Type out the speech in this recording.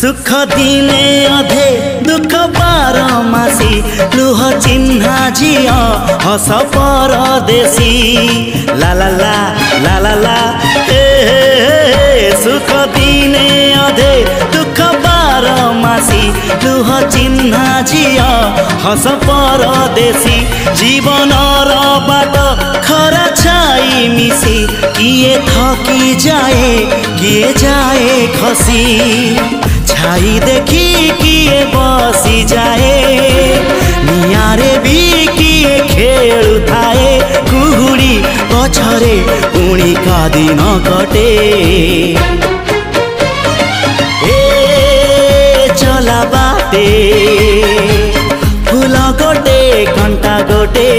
सुख दिने अधे दुख बारमासी लुह चिन्हा झिया हस परदेशी ला ला ला ला ला ला सुख दिने अधे दुख बारमासी लुह चिन्हा झिया हस परदेशी जीवन बाट खरा छाई मिसी किए थकी जाए किए जाए खसी छाई देखी किए बसी जाए नियारे भी किए खेलु थाए कुहुड़ी पछरे पुणी का दिन कटे ए चला बाटे फूल गोटे घंटा गोटे